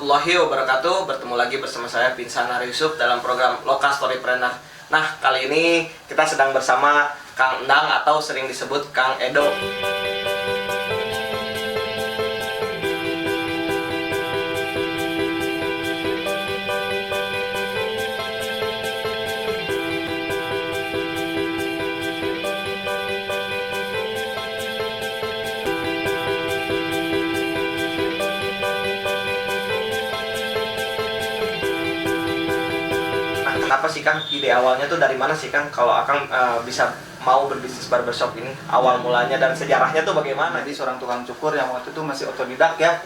warahmatullahi wabarakatuh. Bertemu lagi bersama saya Pinsanar Yusuf dalam program Lokal Storypreneur. Nah, kali ini kita sedang bersama Kang Endang atau sering disebut Kang Edo. Kenapa sih Kang? Ide awalnya tuh dari mana sih Kang? Kalau Akang bisa mau berbisnis barbershop ini, awal mulanya dan sejarahnya tuh bagaimana? Jadi seorang tukang cukur yang waktu itu masih otodidak ya,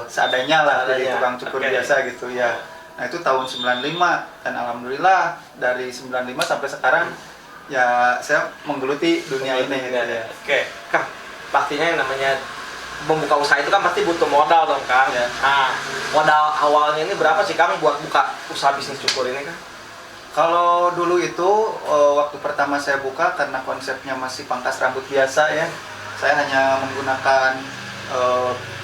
seadanya lah, jadi tukang cukur biasa gitu ya. Nah itu tahun 95 dan alhamdulillah dari 95 sampai sekarang ya saya menggeluti dunia ini gitu ya. Oke, Kang, pastinya yang namanya membuka usaha itu kan pasti butuh modal dong Kang. Ya. Nah, modal awalnya ini berapa sih Kang buat buka usaha bisnis cukur ini Kang? Kalau dulu itu waktu pertama saya buka karena konsepnya masih pangkas rambut biasa ya, saya hanya menggunakan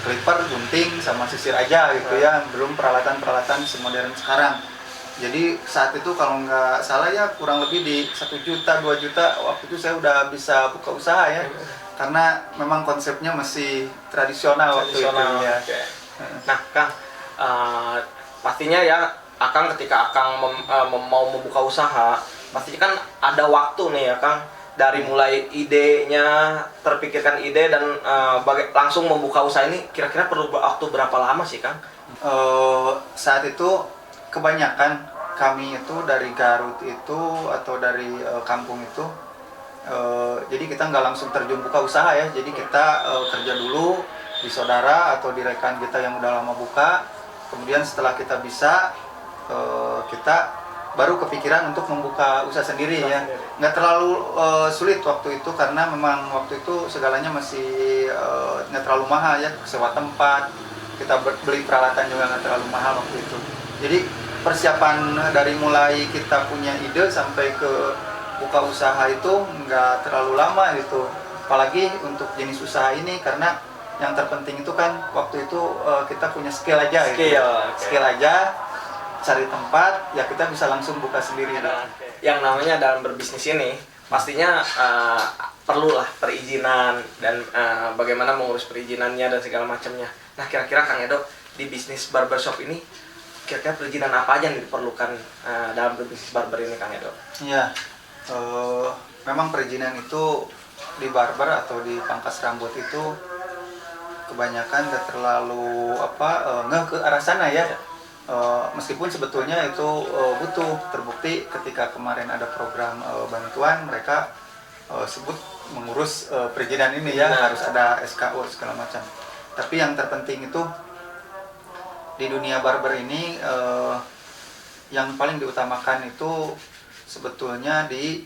clipper, gunting, sama sisir aja gitu ya, belum peralatan-peralatan semodern sekarang. Jadi saat itu kalau nggak salah ya kurang lebih di 1 juta, 2 juta waktu itu saya udah bisa buka usaha ya. Karena memang konsepnya masih tradisional waktu itu ya. Okay. Nah Kang, pastinya ya Akang ketika Akang mau membuka usaha, pastinya kan ada waktu nih ya Kang, dari mulai idenya, terpikirkan ide dan langsung membuka usaha ini kira-kira perlu waktu berapa lama sih Kang? Saat itu kebanyakan kami itu dari Garut itu atau dari kampung itu, jadi kita nggak langsung terjun buka usaha ya, jadi kita kerja dulu di saudara atau di rekan kita yang udah lama buka, kemudian setelah kita bisa kita baru kepikiran untuk membuka usaha sendiri ya. Nggak terlalu sulit waktu itu karena memang waktu itu segalanya masih nggak terlalu mahal ya, sewa tempat, kita beli peralatan juga nggak terlalu mahal waktu itu. Jadi persiapan dari mulai kita punya ide sampai ke buka usaha itu nggak terlalu lama gitu, apalagi untuk jenis usaha ini karena yang terpenting itu kan waktu itu kita punya skill aja gitu. Skill aja, cari tempat ya kita bisa langsung buka sendiri. Yang namanya dalam berbisnis ini pastinya perlulah perizinan dan bagaimana mengurus perizinannya dan segala macamnya. Nah kira-kira Kang Edo di bisnis barbershop ini kira-kira perizinan apa aja yang diperlukan dalam berbisnis barber ini Kang Edo? Iya. Memang perizinan itu di barber atau di pangkas rambut itu kebanyakan gak terlalu ngeh ke arah sana ya. Meskipun sebetulnya itu butuh, terbukti ketika kemarin ada program bantuan mereka sebut mengurus perizinan ini ya, harus ada SKU segala macam. Tapi yang terpenting itu di dunia barber ini yang paling diutamakan itu sebetulnya di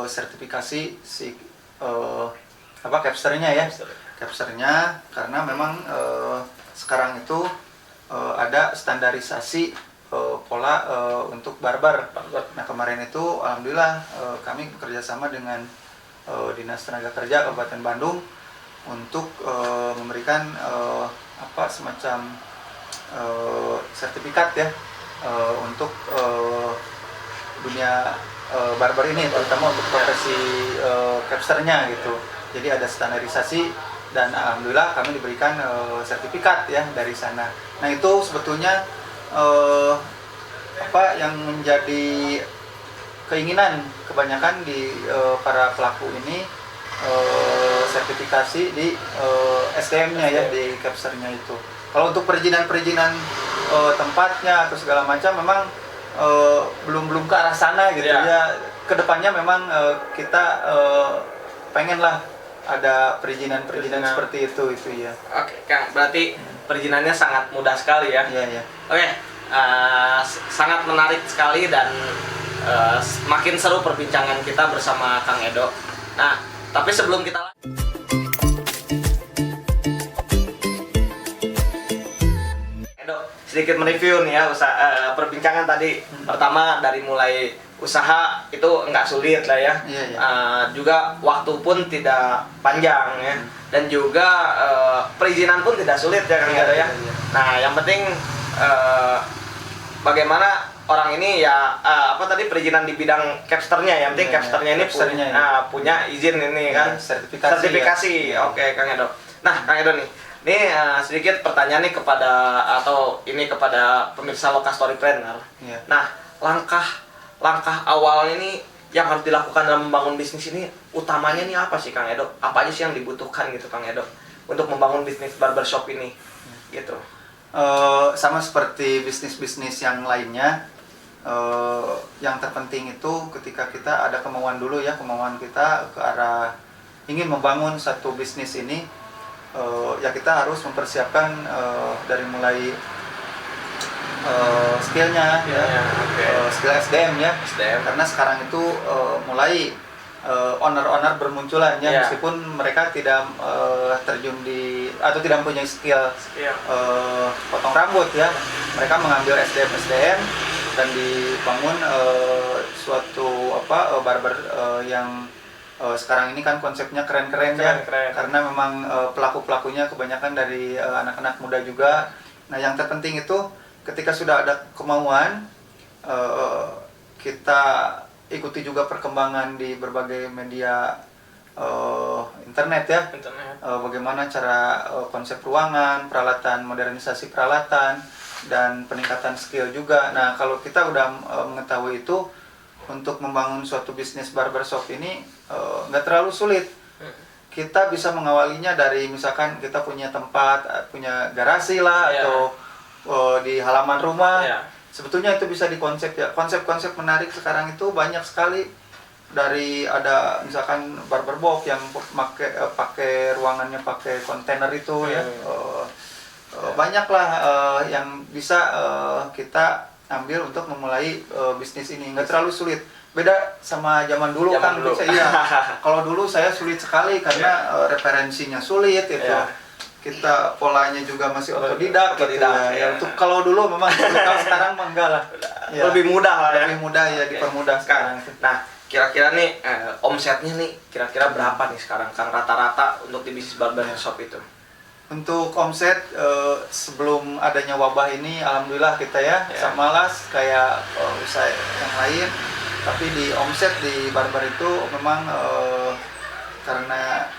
sertifikasi si capsternya ya, capsternya, karena memang sekarang itu ada standarisasi pola untuk barber. Nah kemarin itu alhamdulillah kami bekerjasama dengan Dinas Tenaga Kerja Kabupaten Bandung untuk memberikan semacam sertifikat ya untuk dunia barber ini, terutama untuk profesi capsternya gitu. Jadi ada standarisasi dan alhamdulillah kami diberikan sertifikat ya dari sana. Nah itu sebetulnya yang menjadi keinginan kebanyakan di para pelaku ini, sertifikasi di SDM-nya ya, di capsternya itu. Kalau untuk perizinan tempatnya atau segala macam memang belum ke arah sana gitu ya. Kedepannya memang kita pengenlah ada perizinan seperti itu ya. Oke Kang, berarti perizinannya sangat mudah sekali ya. Iya. Oke, sangat menarik sekali dan makin seru perbincangan kita bersama Kang Edo. Nah, tapi sebelum kita sedikit mereview nih ya perbincangan tadi. Pertama dari mulai usaha itu nggak sulit lah ya. Iya, iya. Juga waktu pun tidak panjang ya. Dan juga perizinan pun tidak sulit ya Kang Iya, Edo ya. iya, iya. Nah, yang penting bagaimana orang ini ya apa tadi perizinan di bidang capsternya, yang penting Iya, capsternya ini capsternya, punya, ya. punya izin ini Iya, kan, sertifikasi, ya. Oke Kang Edo. Nah Kang Edo nih, ini sedikit pertanyaan nih kepada pemirsa Loka Storypreneur. Iya. Nah, langkah awal ini yang harus dilakukan dalam membangun bisnis ini utamanya nih apa sih Kang Edo? Apa aja sih yang dibutuhkan gitu Kang Edo untuk membangun bisnis barbershop ini? Gitu. Sama seperti bisnis-bisnis yang lainnya, yang terpenting itu ketika kita ada kemauan dulu ya, kemauan kita ke arah ingin membangun satu bisnis ini, ya kita harus mempersiapkan dari mulai skillnya ya, skill SDM ya. Karena sekarang itu mulai owner-owner bermunculan ya, meskipun mereka tidak terjun di atau tidak mempunyai skill potong rambut ya, mereka mengambil SDM dan dibangun suatu barber yang sekarang ini kan konsepnya keren-keren ya, karena memang pelaku-pelakunya kebanyakan dari anak-anak muda juga. Nah, yang terpenting itu ketika sudah ada kemauan, kita ikuti juga perkembangan di berbagai media internet ya. Bagaimana cara konsep ruangan, peralatan, modernisasi peralatan, dan peningkatan skill juga. Nah, kalau kita udah mengetahui itu, untuk membangun suatu bisnis barbershop ini nggak terlalu sulit. Kita bisa mengawalinya dari misalkan kita punya tempat, punya garasi lah, atau di halaman rumah. Sebetulnya itu bisa dikonsep ya. Konsep-konsep menarik sekarang itu banyak sekali. Dari ada misalkan barber box yang pakai ruangannya pakai kontainer itu ya. Banyaklah yang bisa kita ambil untuk memulai bisnis ini. Nggak terlalu sulit. Beda sama zaman dulu kan. Iya. Kalau dulu saya sulit sekali karena referensinya sulit itu. Kita polanya juga masih otodidak gitu ya. Untuk kalau dulu memang kalau sekarang mah enggak lah. Ya. Lebih mudah lah ya. Lebih mudah ya, dipermudah sekarang. Nah, kira-kira nih omsetnya nih kira-kira berapa nih sekarang Kang rata-rata untuk di bisnis barbershop itu? Untuk omset sebelum adanya wabah ini alhamdulillah kita ya sama lah kayak usaha yang lain. Tapi di omset di barber itu memang karena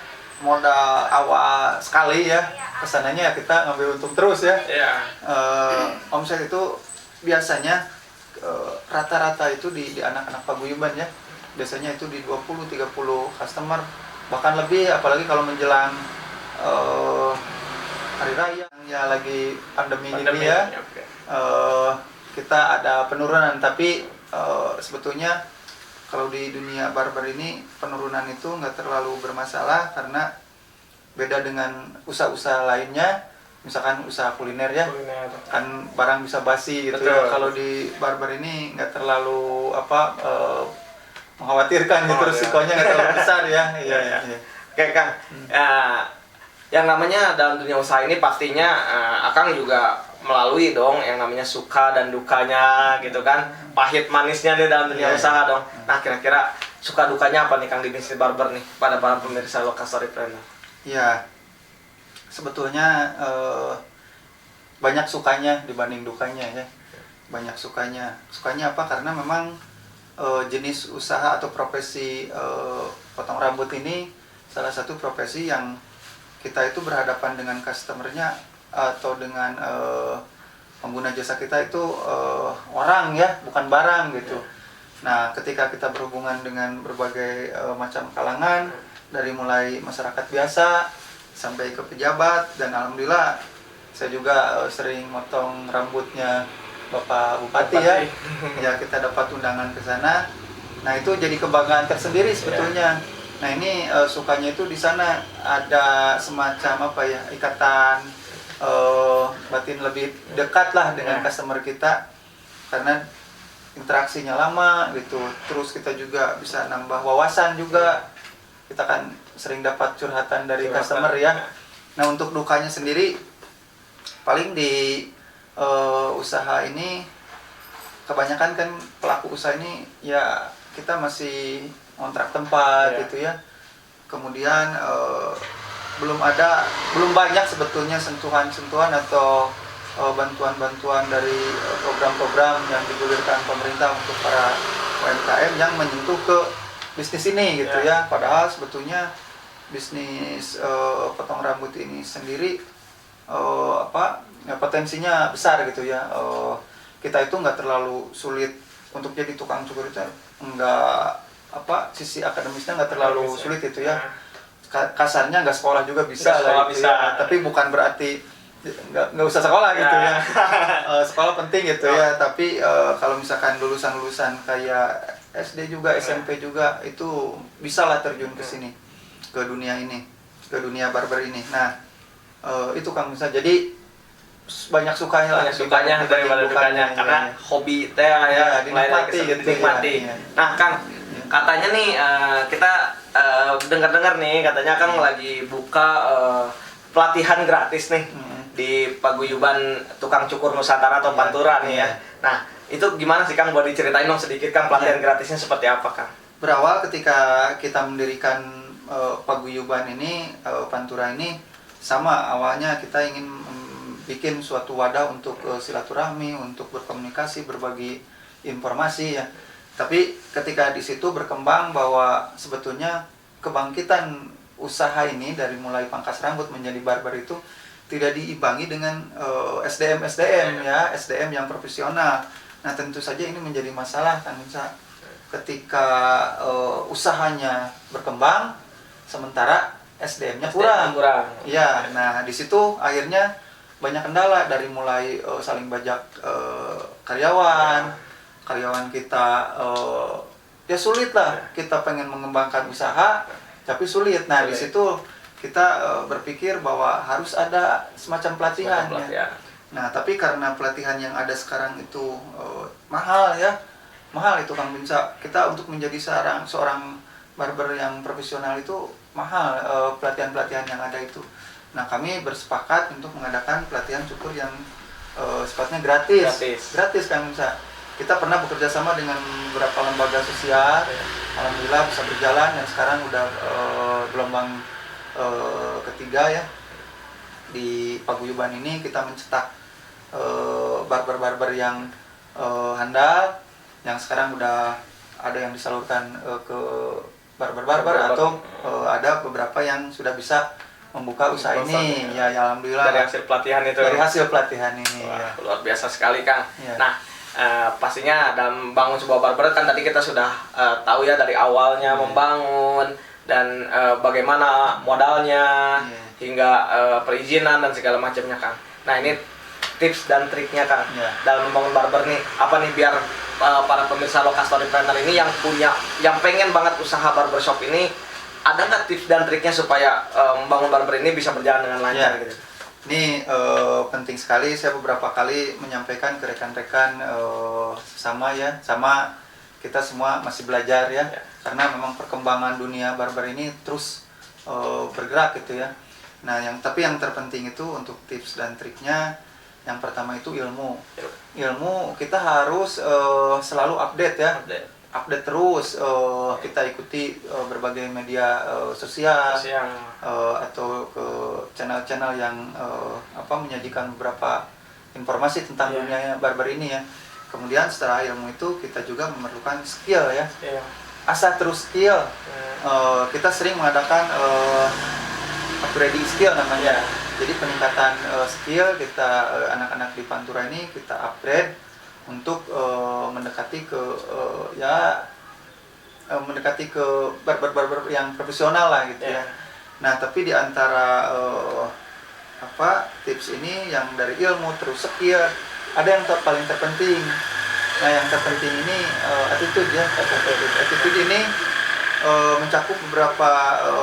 modal awal sekali ya, kesananya ya kita ngambil untung terus ya. Omset itu biasanya rata-rata itu di anak-anak paguyuban ya, biasanya itu di 20-30 customer, bahkan lebih, apalagi kalau menjelang hari raya ya, lagi pandemi ini ya. Kita ada penurunan, tapi sebetulnya kalau di dunia barber ini penurunan itu nggak terlalu bermasalah, karena beda dengan usaha-usaha lainnya, misalkan usaha kuliner ya, kan barang bisa basi gitu ya. Kalau di barber ini nggak terlalu mengkhawatirkan gitu, risikonya nggak terlalu besar ya. Iya. Oke Kang, yang namanya dalam dunia usaha ini pastinya Akang juga melalui dong yang namanya suka dan dukanya gitu kan, pahit manisnya nih dalam dunia usaha dong. Nah, kira-kira suka dukanya apa nih Kang di bisnis barber nih pada para pemirsa Loka Storypreneur? Ya, sebetulnya banyak sukanya dibanding dukanya ya. Banyak sukanya. Sukanya apa? Karena memang jenis usaha atau profesi potong rambut ini salah satu profesi yang kita itu berhadapan dengan customernya atau dengan pengguna jasa kita itu orang ya, bukan barang gitu. Nah, ketika kita berhubungan dengan berbagai macam kalangan, dari mulai masyarakat biasa sampai ke pejabat, dan alhamdulillah saya juga sering motong rambutnya Bapak Bupati ya. Ya, kita dapat undangan ke sana. Nah, itu jadi kebanggaan tersendiri sebetulnya. Nah, ini sukanya itu di sana ada semacam ikatan batin lebih dekat lah dengan customer kita, karena interaksinya lama gitu. Terus kita juga bisa nambah wawasan juga, kita kan sering dapat curhatan dari customer ya. Nah, untuk dukanya sendiri paling di usaha ini kebanyakan kan pelaku usaha ini ya kita masih kontrak tempat gitu ya. Kemudian belum banyak sebetulnya sentuhan-sentuhan atau bantuan-bantuan dari program-program yang digulirkan pemerintah untuk para UMKM yang menyentuh ke bisnis ini gitu ya. Padahal sebetulnya bisnis potong rambut ini sendiri potensinya besar gitu ya. Kita itu nggak terlalu sulit untuk jadi tukang cukur itu, sisi akademisnya nggak terlalu sulit itu ya. Kasarnya nggak sekolah juga bisa lah gitu ya. Tapi bukan berarti nggak usah sekolah gitu ya. Sekolah penting gitu ya. Tapi kalau misalkan lulusan kayak SD juga, SMP juga itu bisa lah terjun ke sini, ke dunia ini, ke dunia barber ini. Nah itu Kang Musa. Jadi banyak sukanya lah. Banyak sukanya daripada dukanya. Karena hobi teh ya, dinikmati gitu. Dinikmati. Nah Kang, katanya nih kita dengar-dengar nih katanya Kang lagi buka pelatihan gratis nih di Paguyuban Tukang Cukur Nusantara atau Pantura nih ya. Nah, itu gimana sih Kang? Boleh diceritain dong sedikit Kang, pelatihan gratisnya seperti apa Kang? Berawal ketika kita mendirikan Paguyuban ini, Pantura ini, sama awalnya kita ingin bikin suatu wadah untuk silaturahmi, untuk berkomunikasi, berbagi informasi ya. Tapi ketika di situ berkembang bahwa sebetulnya kebangkitan usaha ini dari mulai pangkas rambut menjadi barber itu tidak diimbangi dengan SDM ya, SDM yang profesional. Nah tentu saja ini menjadi masalah Kang Musa ketika usahanya berkembang sementara SDM-nya kurang. Ya, nah di situ akhirnya banyak kendala dari mulai saling bajak karyawan kita ya sulit lah, kita pengen mengembangkan usaha tapi sulit. Nah di situ kita berpikir bahwa harus ada semacam pelatihan ya. Nah tapi karena pelatihan yang ada sekarang itu mahal itu Kang Binsa. Kita untuk menjadi seorang barber yang profesional itu mahal pelatihan-pelatihan yang ada itu. Nah kami bersepakat untuk mengadakan pelatihan cukur yang sifatnya gratis Kang Binsa. Kita pernah bekerja sama dengan beberapa lembaga sosial, alhamdulillah bisa berjalan dan sekarang udah gelombang ketiga ya. Di Paguyuban ini kita mencetak barber-barber yang handal, yang sekarang udah ada yang disalurkan ke barber-barber atau ada beberapa yang sudah bisa membuka usaha ini ya alhamdulillah dari hasil pelatihan itu. Dari hasil pelatihan ini. Wah, ya. luar biasa sekali Kang. Ya. Nah pastinya dalam bangun sebuah barber kan tadi kita sudah tahu ya dari awalnya membangun dan bagaimana modalnya hingga perizinan dan segala macamnya Kang. Nah ini tips dan triknya Kang dalam membangun barber nih apa nih biar para pemirsa Loka Storypreneur ini yang pengen banget usaha barbershop ini, ada nggak tips dan triknya supaya membangun barber ini bisa berjalan dengan lancar gitu? Ini penting sekali. Saya beberapa kali menyampaikan ke rekan-rekan sama kita semua masih belajar ya. Karena memang perkembangan dunia barber ini terus bergerak gitu ya. Nah tapi yang terpenting itu untuk tips dan triknya, yang pertama itu ilmu kita harus selalu update ya. Update terus, kita ikuti berbagai media sosial atau ke channel-channel yang menyajikan beberapa informasi tentang dunia barber ini ya. Kemudian setelah ilmu itu kita juga memerlukan skill ya. Asah terus skill. Kita sering mengadakan upgrading skill namanya. Jadi peningkatan skill kita, anak-anak di Pantura ini kita upgrade untuk mendekati ke barber yang profesional lah gitu ya. Nah tapi di antara tips ini yang dari ilmu terus skill, ada yang paling terpenting. Nah yang terpenting ini attitude ya. Attitude ini mencakup beberapa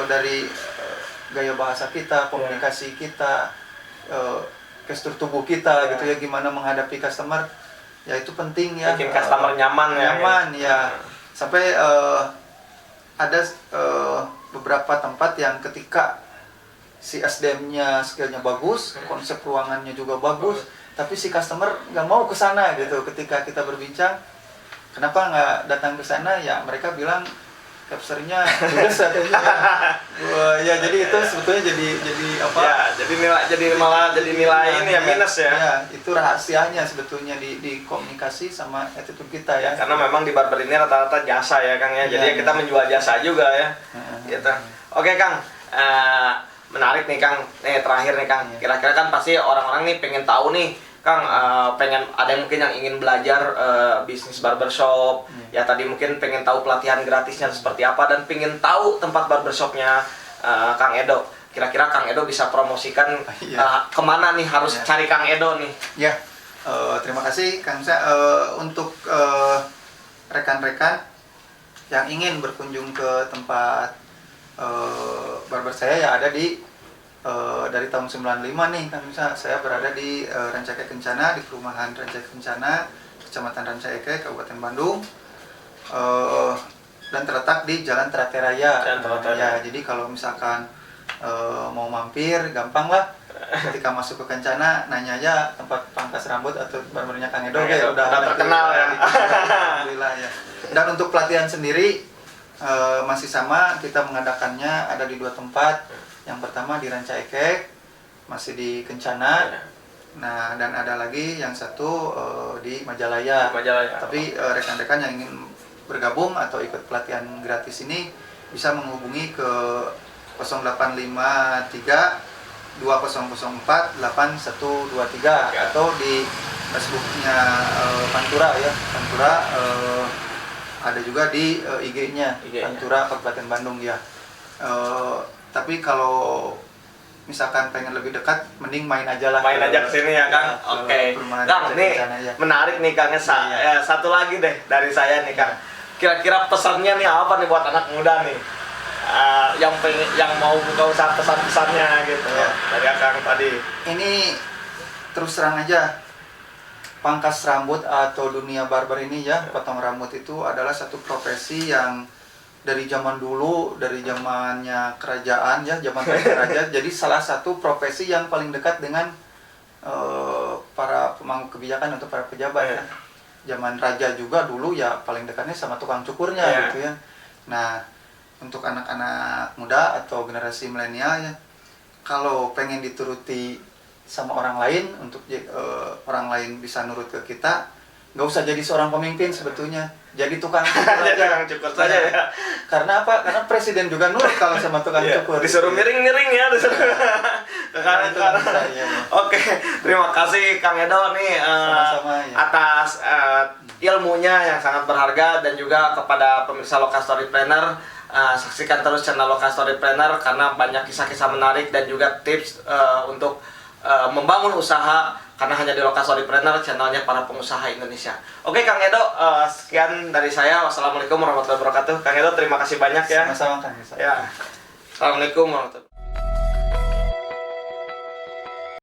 dari gaya bahasa kita, komunikasi kita, gestur tubuh kita gitu ya, gimana menghadapi customer. Ya itu penting ya, bikin customer nyaman ya. Sampai ada beberapa tempat yang ketika si SDM-nya skillnya bagus, konsep ruangannya juga bagus, tapi si customer nggak mau ke sana gitu. Ketika kita berbincang, kenapa nggak datang ke sana? Ya mereka bilang capture-nya ludes katanya. Wah, ya jadi itu sebetulnya jadi apa? Ya, jadi malah jadi nilai ini ya minus ya. Ya, itu rahasianya sebetulnya di komunikasi sama attitude kita ya. Karena memang di barber ini rata-rata jasa ya Kang ya. Jadi kita menjual jasa juga ya. Gitu. Oke Kang, menarik nih Kang. Terakhir nih Kang. Kira-kira kan pasti orang-orang nih pengen tahu nih Kang, pengen ada yang mungkin yang ingin belajar bisnis barbershop. Ya tadi mungkin pengen tahu pelatihan gratisnya seperti apa dan pengen tahu tempat barbershopnya Kang Edo. Kira-kira Kang Edo bisa promosikan kemana nih harus cari Kang Edo nih? Ya, terima kasih Kang Sa. Untuk rekan-rekan yang ingin berkunjung ke tempat barber saya ya ada di dari tahun 95 nih Kang Sa. Saya berada di Rancaikek Kencana, di perumahan Rancaikek Kencana, Kecamatan Rancaikek, Kabupaten Bandung. Dan terletak di Jalan Teratai Raya. Ya, jadi kalau misalkan mau mampir gampang lah. Ketika masuk ke Kencana nanya aja tempat pangkas rambut atau barbernya Kang Edo ya udah terkenal ya. Alhamdulillah ya. Dan untuk pelatihan sendiri masih sama, kita mengadakannya ada di 2 tempat. Yang pertama di Rancaikek, masih di Kencana. Nah, dan ada lagi yang satu di Majalaya. Tapi rekan-rekan yang ingin bergabung atau ikut pelatihan gratis ini bisa menghubungi ke 0853 2004 8123 atau di Facebooknya Pantura ya. Pantura ada juga di IG-nya Pantura Kabupaten Bandung ya. Tapi kalau misalkan pengen lebih dekat, mending main aja lah. Main aja ke sini ya Kang. Oke. Kang, nih menarik nih Kang. Satu lagi deh dari saya nih Kang. Kira-kira pesannya nih apa nih buat anak muda nih? Yang mau buka usaha, pesan-pesannya gitu dari Kang tadi. Ini terus terang aja, pangkas rambut atau dunia barber ini ya, potong rambut itu adalah satu profesi yang dari zaman dulu, dari zamannya kerajaan ya, zaman raja. Jadi salah satu profesi yang paling dekat dengan para pemangku kebijakan atau para pejabat ya. Zaman raja juga dulu ya paling dekatnya sama tukang cukurnya gitu ya. Nah, untuk anak-anak muda atau generasi milenial ya, kalau pengen dituruti sama orang lain, untuk orang lain bisa nurut ke kita, nggak usah jadi seorang pemimpin sebetulnya, jadi tukang cukur aja. Cukur saja ya. Karena apa? Karena presiden juga nurut kalau sama tukang cukur. Disuruh miring-miring ya, disuruh ke kanan. Oke, terima kasih Kang Edo nih atas ilmunya yang sangat berharga, dan juga kepada pemirsa Loka Story Planner, saksikan terus channel Loka Story Planner karena banyak kisah-kisah menarik dan juga tips untuk membangun usaha, karena hanya di Loka Story Planner, channelnya para pengusaha Indonesia. Oke Kang Edo, sekian dari saya. Wassalamualaikum warahmatullahi wabarakatuh. Kang Edo, terima kasih banyak ya. Sama-sama Kang. Ya. Assalamualaikum warahmatullahi wabarakatuh.